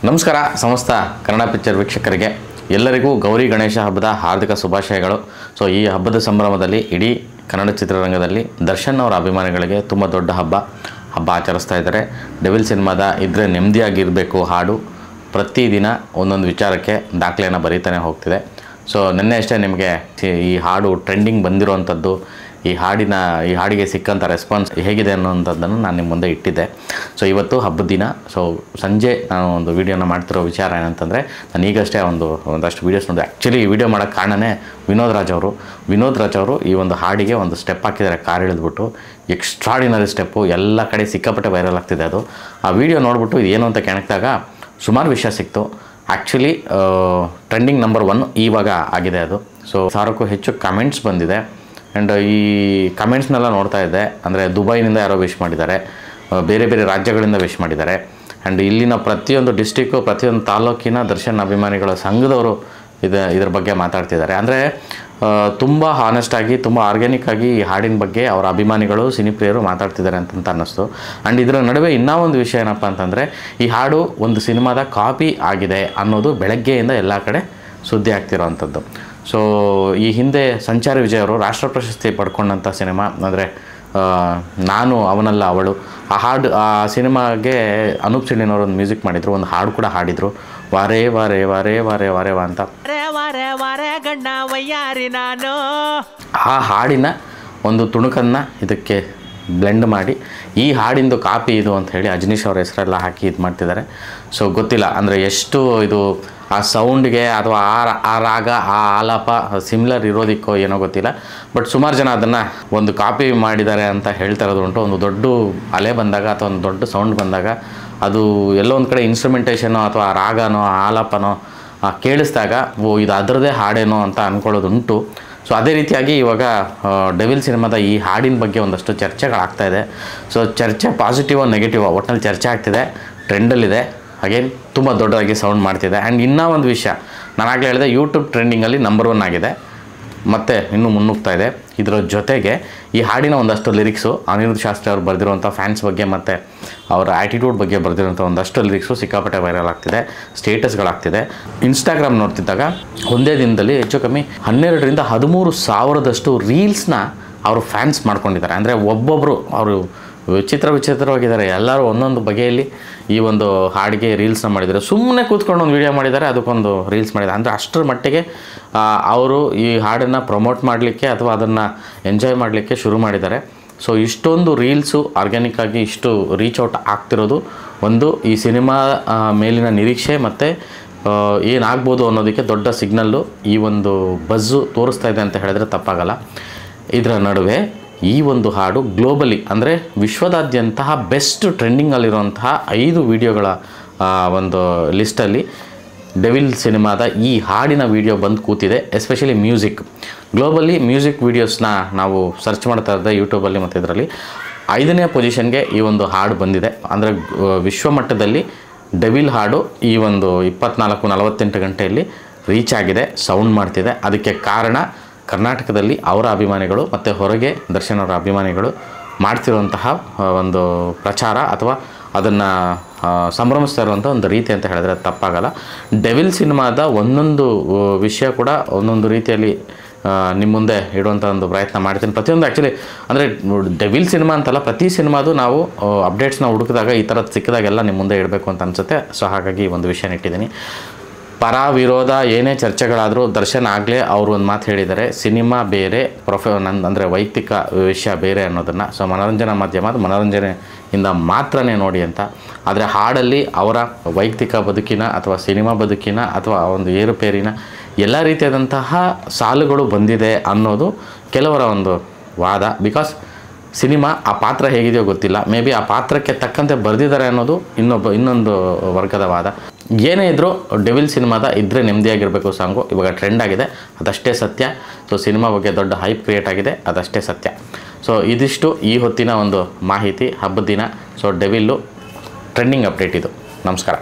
ನಮಸ್ಕಾರ ಸಮಸ್ತ ಕನ್ನಡ ಪಿಕ್ಚರ್ ವೀಕ್ಷಕರಿಗೆ ಎಲ್ಲರಿಗೂ ಗೌರಿ ಗಣೇಶ ಹಬ್ಬದ ಹಾರ್ದಿಕ ಶುಭಾಶಯಗಳು. ಸೊ ಈ ಹಬ್ಬದ ಸಂಭ್ರಮದಲ್ಲಿ ಇಡೀ ಕನ್ನಡ ಚಿತ್ರರಂಗದಲ್ಲಿ ದರ್ಶನ್ ಅವರ ಅಭಿಮಾನಿಗಳಿಗೆ ತುಂಬ ದೊಡ್ಡ ಹಬ್ಬ ಆಚರಿಸ್ತಾ ಇದ್ದಾರೆ. ಡೆವಿಲ್ ಸಿನಿಮಾದ ಇದ್ರೆ ನೆಮ್ಮದಿಯಾಗಿರಬೇಕು ಹಾಡು ಪ್ರತಿದಿನ ಒಂದೊಂದು ವಿಚಾರಕ್ಕೆ ದಾಖಲೆಯನ್ನು ಬರೀತಾನೆ ಹೋಗ್ತಿದೆ. ಸೊ ನಿನ್ನೆ ಅಷ್ಟೇ ನಿಮಗೆ ಈ ಹಾಡು ಟ್ರೆಂಡಿಂಗ್ ಬಂದಿರುವಂಥದ್ದು, ಈ ಹಾಡಿಗೆ ಸಿಕ್ಕಂಥ ರೆಸ್ಪಾನ್ಸ್ ಹೇಗಿದೆ ಅನ್ನೋಂಥದ್ದನ್ನು ನಾನು ನಿಮ್ಮ ಮುಂದೆ ಇಟ್ಟಿದ್ದೆ. ಸೊ ಇವತ್ತು ಹಬ್ಬದ ದಿನ. ಸೊ ಸಂಜೆ ನಾನು ಒಂದು ವೀಡಿಯೋನ ಮಾಡ್ತಿರೋ ವಿಚಾರ ಏನಂತಂದರೆ, ನಾನು ಈಗಷ್ಟೇ ಒಂದಷ್ಟು ವೀಡಿಯೋಸ್ ನೋಡಿ. ಆ್ಯಕ್ಚುಲಿ ಈ ವಿಡಿಯೋ ಮಾಡೋಕ್ಕೆ ಕಾರಣನೇ ವಿನೋದ್ ರಾಜ್ ಅವರು ಈ ಒಂದು ಹಾಡಿಗೆ ಒಂದು ಸ್ಟೆಪ್ ಹಾಕಿದ್ದಾರೆ. ಕಾರ್ ಇಳಿದ್ಬಿಟ್ಟು ಎಕ್ಸ್ಟ್ರಾಡಿನರಿ ಸ್ಟೆಪ್ಪು, ಎಲ್ಲ ಕಡೆ ಸಿಕ್ಕಾಪಟ್ಟೆ ವೈರಲ್ ಆಗ್ತಿದೆ. ಅದು ಆ ವಿಡಿಯೋ ನೋಡಿಬಿಟ್ಟು ಇದು ಏನು ಅಂತ ಕೆಣಕಿದಾಗ ಸುಮಾರು ವಿಷಯ ಸಿಕ್ತು. ಆ್ಯಕ್ಚುಲಿ ಟ್ರೆಂಡಿಂಗ್ ನಂಬರ್ 1 ಇವಾಗ ಆಗಿದೆ ಅದು. ಸೊ 1000ಕ್ಕೂ ಹೆಚ್ಚು ಕಮೆಂಟ್ಸ್ ಬಂದಿದೆ. ಆ್ಯಂಡ್ ಈ ಕಮೆಂಟ್ಸ್ನೆಲ್ಲ ನೋಡ್ತಾ ಇದ್ದೆ. ಅಂದರೆ ದುಬೈನಿಂದ ಯಾರೋ ವಿಶ್ ಮಾಡಿದ್ದಾರೆ, ಬೇರೆ ಬೇರೆ ರಾಜ್ಯಗಳಿಂದ ವಿಶ್ ಮಾಡಿದ್ದಾರೆ. ಆ್ಯಂಡ್ ಇಲ್ಲಿನ ಪ್ರತಿಯೊಂದು ಡಿಸ್ಟಿಕ್ಕು, ಪ್ರತಿಯೊಂದು ತಾಲೂಕಿನ ದರ್ಶನ್ ಅಭಿಮಾನಿಗಳ ಸಂಘದವರು ಇದ್ರ ಬಗ್ಗೆ ಮಾತಾಡ್ತಿದ್ದಾರೆ. ಅಂದರೆ ತುಂಬ ಹಾನೆಸ್ಟಾಗಿ, ತುಂಬ ಆರ್ಗ್ಯಾನಿಕ್ ಆಗಿ ಈ ಹಾಡಿನ ಬಗ್ಗೆ ಅವರ ಅಭಿಮಾನಿಗಳು, ಸಿನಿಪ್ರಿಯರು ಮಾತಾಡ್ತಿದ್ದಾರೆ ಅಂತ ಅನ್ನಿಸ್ತು. ಆ್ಯಂಡ್ ಇದರ ನಡುವೆ ಇನ್ನೂ ಒಂದು ವಿಷಯ ಏನಪ್ಪ ಅಂತಂದರೆ, ಈ ಹಾಡು ಒಂದು ಸಿನಿಮಾದ ಕಾಪಿ ಆಗಿದೆ ಅನ್ನೋದು ಬೆಳಗ್ಗೆಯಿಂದ ಎಲ್ಲ ಕಡೆ ಸುದ್ದಿ ಆಗ್ತಿರೋವಂಥದ್ದು. ಸೊ ಈ ಹಿಂದೆ ಸಂಚಾರಿ ವಿಜಯ್ ಅವರು ರಾಷ್ಟ್ರ ಪ್ರಶಸ್ತಿ ಪಡ್ಕೊಂಡಂಥ ಸಿನಿಮಾ ಅಂದರೆ ನಾನು ಅವನಲ್ಲ ಅವಳು, ಆ ಸಿನಿಮಾಗೆ ಅನೂಪ್ ಸಿಂಡಿನವರು ಒಂದು ಮ್ಯೂಸಿಕ್ ಮಾಡಿದರು, ಒಂದು ಹಾಡು ಕೂಡ ಹಾಡಿದರು, ವಾರೇ ವಾರೇ ವಾರೇ ವಾರೇ ವಾರೇ ವಾ ಅಂತ. ಆ ಹಾಡಿನ ಒಂದು ತುಣುಕನ್ನು ಇದಕ್ಕೆ ಬ್ಲೆಂಡ್ ಮಾಡಿ ಈ ಹಾಡಿಂದು ಕಾಪಿ ಇದು ಅಂತ ಹೇಳಿ ಅಜನೀಶ್ ಅವರ ಹೆಸರೆಲ್ಲ ಹಾಕಿ ಇದು ಮಾಡ್ತಿದ್ದಾರೆ. ಸೊ ಗೊತ್ತಿಲ್ಲ ಅಂದರೆ ಎಷ್ಟು ಇದು ಆ ಸೌಂಡ್ಗೆ ಅಥವಾ ಆ ರಾಗ, ಆ ಆಲಾಪ ಸಿಮಿಲರ್ ಇರೋದಕ್ಕೋ ಏನೋ ಗೊತ್ತಿಲ್ಲ. ಬಟ್ ಸುಮಾರು ಜನ ಅದನ್ನು ಒಂದು ಕಾಪಿ ಮಾಡಿದ್ದಾರೆ ಅಂತ ಹೇಳ್ತಾ ಇರೋದು ಉಂಟು. ಒಂದು ದೊಡ್ಡ ಅಲೆ ಬಂದಾಗ ಅಥವಾ ಒಂದು ದೊಡ್ಡ ಸೌಂಡ್ ಬಂದಾಗ ಅದು ಎಲ್ಲೋ ಒಂದು ಕಡೆ ಇನ್ಸ್ಟ್ರುಮೆಂಟೇಷನೋ ಅಥವಾ ರಾಗನೋ ಆಲಾಪನೋ ಕೇಳಿಸಿದಾಗ ಇದು ಅದರದೇ ಹಾಡೇನೋ ಅಂತ ಅಂದ್ಕೊಳ್ಳೋದುಂಟು. ಸೊ ಅದೇ ರೀತಿಯಾಗಿ ಇವಾಗ ಡೆವಿಲ್ ಸಿನಿಮಾದ ಈ ಹಾಡಿನ ಬಗ್ಗೆ ಒಂದಷ್ಟು ಚರ್ಚೆಗಳಾಗ್ತಾಯಿದೆ. ಸೊ ಚರ್ಚೆ ಪಾಸಿಟಿವೋ ನೆಗೆಟಿವೋ ಒಟ್ಟಿನಲ್ಲಿ ಚರ್ಚೆ ಆಗ್ತಿದೆ, ಟ್ರೆಂಡಲ್ಲಿದೆ, ಅಗೇನ್ ತುಂಬ ದೊಡ್ಡದಾಗಿ ಸೌಂಡ್ ಮಾಡ್ತಿದೆ. ಆ್ಯಂಡ್ ಇನ್ನೂ ಒಂದು ವಿಷಯ ನಾನು ಆಗಲೇ ಹೇಳಿದೆ, ಯೂಟ್ಯೂಬ್ ಟ್ರೆಂಡಿಂಗಲ್ಲಿ ನಂಬರ್ 1 ಆಗಿದೆ, ಮತ್ತು ಇನ್ನೂ ಮುನ್ನುಗ್ತಾ ಇದೆ. ಇದರ ಜೊತೆಗೆ ಈ ಹಾಡಿನ ಒಂದಷ್ಟು ಲಿರಿಕ್ಸು ಅನಿರುದ್ಧ ಶಾಸ್ತ್ರಿ ಅವರು ಬರೆದಿರುವಂಥ ಫ್ಯಾನ್ಸ್ ಬಗ್ಗೆ ಮತ್ತು ಅವರ ಆ್ಯಟಿಟ್ಯೂಡ್ ಬಗ್ಗೆ ಬರೆದಿರುವಂಥ ಒಂದಷ್ಟು ಲಿರಿಕ್ಸು ಸಿಕ್ಕಾಪಟ್ಟೆ ವೈರಲ್ ಆಗ್ತಿದೆ, ಸ್ಟೇಟಸ್ಗಳಾಗ್ತಿದೆ. ಇನ್ಸ್ಟಾಗ್ರಾಮ್ ನೋಡ್ತಿದ್ದಾಗ ಒಂದೇ ದಿನದಲ್ಲಿ ಹೆಚ್ಚು ಕಮ್ಮಿ 12ರಿಂದ 13,000ದಷ್ಟು ರೀಲ್ಸ್ನ ಅವರು ಫ್ಯಾನ್ಸ್ ಮಾಡ್ಕೊಂಡಿದ್ದಾರೆ. ಅಂದರೆ ಒಬ್ಬೊಬ್ಬರು ಅವರು ವಿಚಿತ್ರವಾಗಿದ್ದಾರೆ. ಎಲ್ಲರೂ ಒಂದೊಂದು ಬಗೆಯಲ್ಲಿ ಈ ಒಂದು ಹಾಡಿಗೆ ರೀಲ್ಸ್ನ ಮಾಡಿದ್ದಾರೆ. ಸುಮ್ಮನೆ ಕೂತ್ಕೊಂಡು ಒಂದು ವೀಡಿಯೋ ಮಾಡಿದ್ದಾರೆ, ಅದಕ್ಕೊಂದು ರೀಲ್ಸ್ ಮಾಡಿದ್ದಾರೆ. ಅಂದರೆ ಅಷ್ಟರ ಮಟ್ಟಿಗೆ ಅವರು ಈ ಹಾಡನ್ನು ಪ್ರಮೋಟ್ ಮಾಡಲಿಕ್ಕೆ ಅಥವಾ ಅದನ್ನು ಎಂಜಾಯ್ ಮಾಡಲಿಕ್ಕೆ ಶುರು ಮಾಡಿದ್ದಾರೆ. ಸೊ ಇಷ್ಟೊಂದು ರೀಲ್ಸು ಆರ್ಗ್ಯಾನಿಕ್ಕಾಗಿ ಇಷ್ಟು ರೀಚ್ ಔಟ್ ಆಗ್ತಿರೋದು ಒಂದು ಈ ಸಿನಿಮಾ ಮೇಲಿನ ನಿರೀಕ್ಷೆ ಮತ್ತು ಏನಾಗ್ಬೋದು ಅನ್ನೋದಕ್ಕೆ ದೊಡ್ಡ ಸಿಗ್ನಲ್ಲು, ಈ ಒಂದು ಬಜ್ಜು ತೋರಿಸ್ತಾ ಇದೆ ಅಂತ ಹೇಳಿದ್ರೆ ತಪ್ಪಾಗಲ್ಲ. ಇದರ ನಡುವೆ ಈ ಒಂದು ಹಾಡು ಗ್ಲೋಬಲಿ ಅಂದರೆ ವಿಶ್ವದಾದ್ಯಂತಹ ಬೆಸ್ಟ್ ಟ್ರೆಂಡಿಂಗಲ್ಲಿರುವಂತಹ 5 ವಿಡಿಯೋಗಳ ಒಂದು ಲಿಸ್ಟಲ್ಲಿ ಡೆವಿಲ್ ಸಿನಿಮಾದ ಈ ಹಾಡಿನ ವಿಡಿಯೋ ಬಂದು ಕೂತಿದೆ. ಎಸ್ಪೆಷಲಿ ಮ್ಯೂಸಿಕ್, ಗ್ಲೋಬಲಿ ಮ್ಯೂಸಿಕ್ ವೀಡಿಯೋಸ್ನ ನಾವು ಸರ್ಚ್ ಮಾಡ್ತಾ ಇದ್ದೆ ಯೂಟ್ಯೂಬಲ್ಲಿ, ಮತ್ತು ಇದರಲ್ಲಿ 5ನೇ ಪೊಸಿಷನ್ಗೆ ಈ ಒಂದು ಹಾಡು ಬಂದಿದೆ. ಅಂದರೆ ವಿಶ್ವಮಟ್ಟದಲ್ಲಿ ಡೆವಿಲ್ ಹಾಡು ಈ ಒಂದು 24-48 ಗಂಟೆಯಲ್ಲಿ ರೀಚ್ ಆಗಿದೆ, ಸೌಂಡ್ ಮಾಡ್ತಿದೆ. ಅದಕ್ಕೆ ಕಾರಣ ಕರ್ನಾಟಕದಲ್ಲಿ ಅವರ ಅಭಿಮಾನಿಗಳು ಮತ್ತು ಹೊರಗೆ ದರ್ಶನ್ ಅವರ ಅಭಿಮಾನಿಗಳು ಮಾಡ್ತಿರುವಂತಹ ಒಂದು ಪ್ರಚಾರ ಅಥವಾ ಅದನ್ನು ಸಂಭ್ರಮಿಸ್ತಾ ಇರುವಂಥ ಒಂದು ರೀತಿ ಅಂತ ಹೇಳಿದ್ರೆ ತಪ್ಪಾಗಲ್ಲ. ಡೆವಿಲ್ ಸಿನಿಮಾದ ಒಂದೊಂದು ವಿಷಯ ಕೂಡ ಒಂದೊಂದು ರೀತಿಯಲ್ಲಿ ನಿಮ್ಮ ಮುಂದೆ ಇಡುವಂಥ ಒಂದು ಪ್ರಯತ್ನ ಮಾಡ್ತೀನಿ. ಪ್ರತಿಯೊಂದು ಆ್ಯಕ್ಚುಲಿ ಅಂದರೆ ಡೆವಿಲ್ ಸಿನಿಮಾ ಅಂತಲ್ಲ, ಪ್ರತಿ ಸಿನಿಮಾದು ನಾವು ಅಪ್ಡೇಟ್ಸ್ನ ಹುಡುಕಿದಾಗ ಈ ಥರದ್ದು ಸಿಕ್ಕಿದಾಗೆಲ್ಲ ನಿಮ್ಮ ಮುಂದೆ ಇಡಬೇಕು ಅಂತ ಅನಿಸುತ್ತೆ. ಸೊ ಹಾಗಾಗಿ ಒಂದು ವಿಷಯನ ಇಟ್ಟಿದ್ದೀನಿ. ಪರ ವಿರೋಧ ಏನೇ ಚರ್ಚೆಗಳಾದರೂ ದರ್ಶನ್ ಆಗಲೇ ಅವರು ಒಂದು ಮಾತು ಹೇಳಿದ್ದಾರೆ, ಸಿನಿಮಾ ಬೇರೆ, ಅಂದರೆ ವೈಯಕ್ತಿಕ ವಿಷಯ ಬೇರೆ ಅನ್ನೋದನ್ನು. ಸೊ ಮನೋರಂಜನಾ ಮಾಧ್ಯಮ ಅದು ಮನೋರಂಜನೆಯಿಂದ ಮಾತ್ರನೇ ನೋಡಿ ಅಂತ. ಆದರೆ ಹಾಡಲ್ಲಿ ಅವರ ವೈಯಕ್ತಿಕ ಬದುಕಿನ ಅಥವಾ ಸಿನಿಮಾ ಬದುಕಿನ ಅಥವಾ ಒಂದು ಏರುಪೇರಿನ ಎಲ್ಲ ರೀತಿಯಾದಂತಹ ಸಾಲುಗಳು ಬಂದಿದೆ ಅನ್ನೋದು ಕೆಲವರ ಒಂದು ವಾದ. ಬಿಕಾಸ್ ಸಿನಿಮಾ ಆ ಪಾತ್ರ ಹೇಗಿದೆಯೋ ಗೊತ್ತಿಲ್ಲ, ಮೇ ಬಿ ಆ ಪಾತ್ರಕ್ಕೆ ತಕ್ಕಂತೆ ಬರೆದಿದ್ದಾರೆ ಅನ್ನೋದು ಇನ್ನೊಂದು ವರ್ಗದ ವಾದ. ಏನೇ ಇದ್ದರೂ ಡೆವಿಲ್ ಸಿನಿಮಾದ ಇದ್ದರೆ ನೆಮ್ಮದಿಯಾಗಿರಬೇಕು ಸಾಂಗು ಇವಾಗ ಟ್ರೆಂಡ್ ಆಗಿದೆ, ಅದಷ್ಟೇ ಸತ್ಯ. ಸೊ ಸಿನಿಮಾ ಬಗ್ಗೆ ದೊಡ್ಡ ಹೈಪ್ ಕ್ರಿಯೇಟ್ ಆಗಿದೆ, ಅದಷ್ಟೇ ಸತ್ಯ. ಸೊ ಇದಿಷ್ಟು ಈ ಹೊತ್ತಿನ ಒಂದು ಮಾಹಿತಿ ಹಬ್ಬದ ದಿನ. ಸೊ ಡೆವಿಲ್ಲು ಟ್ರೆಂಡಿಂಗ್ ಅಪ್ಡೇಟ್ ಇದು. ನಮಸ್ಕಾರ.